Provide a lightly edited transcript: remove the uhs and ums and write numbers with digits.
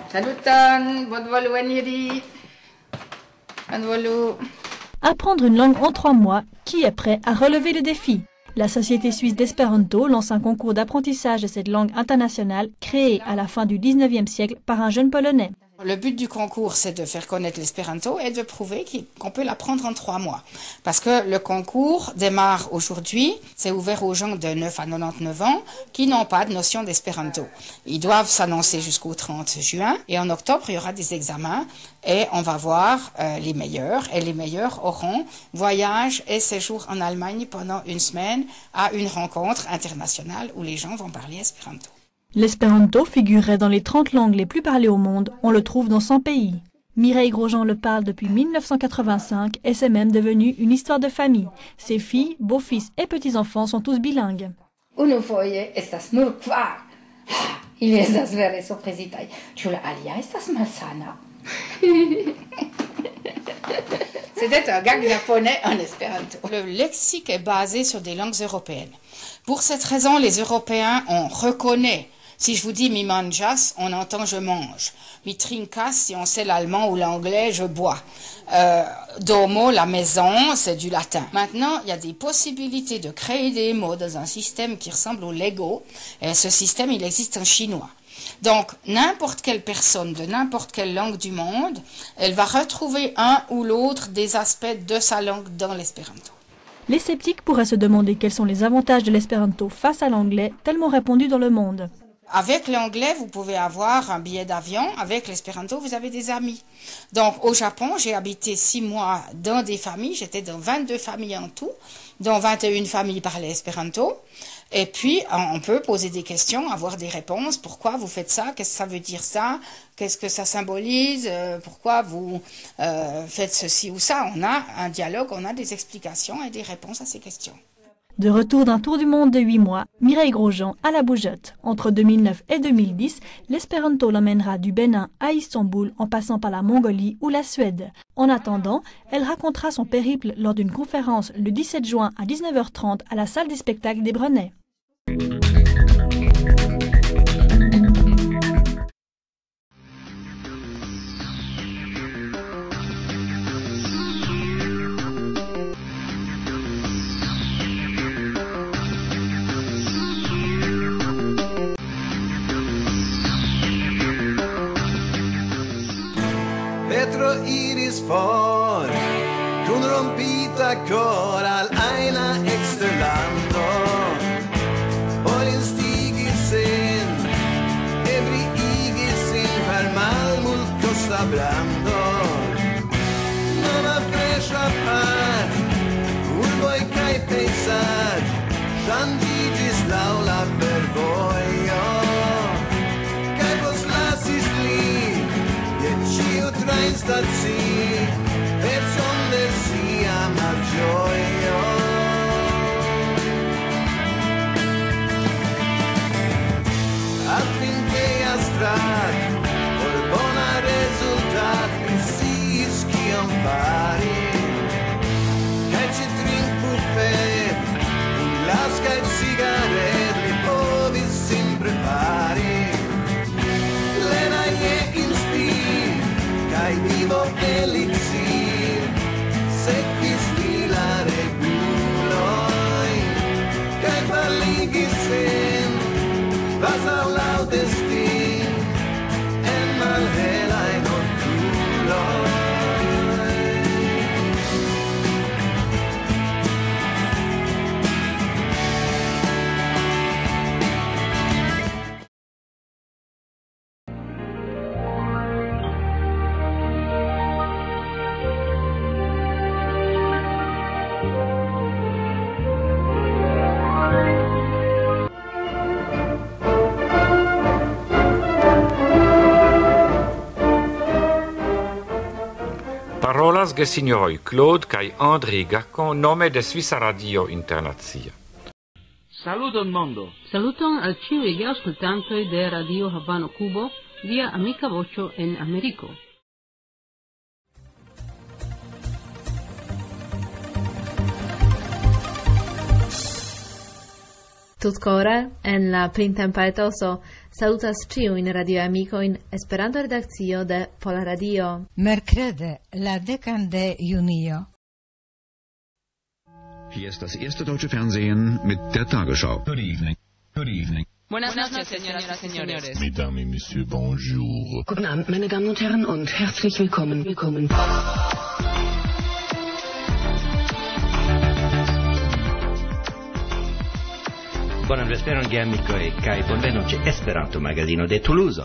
Salutan, bonvolu Waniri. Bonvolu. Apprendre une langue en 3 mois, qui est prêt à relever le défi? La Société suisse d'Espéranto lance un concours d'apprentissage de cette langue internationale créé à la fin du 19e siècle par un jeune Polonais. Le but du concours, c'est de faire connaître l'espéranto et de prouver qu'on peut l'apprendre en 3 mois. Parce que le concours démarre aujourd'hui, c'est ouvert aux gens de 9 à 99 ans qui n'ont pas de notion d'espéranto. Ils doivent s'annoncer jusqu'au 30 juin et en octobre, il y aura des examens et on va voir les meilleurs. Et les meilleurs auront voyage et séjour en Allemagne pendant 1 semaine à une rencontre internationale où les gens vont parler espéranto. L'espéranto figurerait dans les 30 langues les plus parlées au monde, on le trouve dans 100 pays. Mireille Grosjean le parle depuis 1985 et c'est même devenu une histoire de famille. Ses filles, beaux-fils et petits-enfants sont tous bilingues. Unufoje estas nur kvar. Ili estas vere surprizitaj. Ĉu la alia estas malsana? C'était un gag japonais en espéranto. Le lexique est basé sur des langues européennes. Pour cette raison, les Européens, on reconnaît. Si je vous dis mi manjas, on entend je mange. Mi trinkas, si on sait l'allemand ou l'anglais, je bois. Domo, la maison, c'est du latin. Maintenant, il y a des possibilités de créer des mots dans un système qui ressemble au Lego. Et ce système, il existe en chinois. Donc, n'importe quelle personne de n'importe quelle langue du monde, elle va retrouver un ou l'autre des aspects de sa langue dans l'espéranto. Les sceptiques pourraient se demander quels sont les avantages de l'espéranto face à l'anglais, tellement répandu dans le monde. Avec l'anglais, vous pouvez avoir un billet d'avion. Avec l'espéranto, vous avez des amis. Donc, au Japon, j'ai habité 6 mois dans des familles. J'étais dans 22 familles en tout, dont 21 familles parlaient espéranto. Et puis, on peut poser des questions, avoir des réponses. Pourquoi vous faites ça? Qu'est-ce que ça veut dire ça? Qu'est-ce que ça symbolise? Pourquoi vous faites ceci ou ça? On a un dialogue, on a des explications et des réponses à ces questions. De retour d'un tour du monde de 8 mois, Mireille Grosjean à la bougeotte. Entre 2009 et 2010, l'espéranto l'emmènera du Bénin à Istanbul en passant par la Mongolie ou la Suède. En attendant, elle racontera son périple lors d'une conférence le 17 juin à 19h30 à la salle des spectacles des Brenets. Petro Iris far, kronor vita koral, aina exterlando. Olin stigisin, ebri igisin, per malmul costa blando. Nova fresha par, urboi kai paisage, shandigis laula per voio. Kai vos lasis li, Cio train stazi, person del sia maggiore. Affinché a strat, por bona resultat, si schiam pari. Kai ci trink buffet, un glas kai cigaret, li povis sempre pari. Lena je inspir, kai vivo elixir, sekvis lila reguloj, kai faligis sin, kvazaŭ laŭ destin, en malhelaj nokturoj. Salutas gesignoroi Claude kai André Gacon nome de Svisa Radio Internazia. Saluton mondo. Saluton al ĉiuj geaŭskultantoj de Radio Havano Kubo, via amika voĉo en Ameriko. Tutkore, en la printempa etoso, salutas ĉiujn radioamikojn Esperanto-redakcio de Pola Radio. Merkrede, la 10 de junio. Hier ist das erste deutsche Fernsehen mit der Tagesschau. Good evening. Good evening. Buenas noches, señoras y señores. Mesdames et messieurs, bonjour. Guten Abend, meine Damen und Herren, und herzlich willkommen. Buon vesperon, geamikoj, kaj bonvenoĉe Esperanto magazino de Toulouse.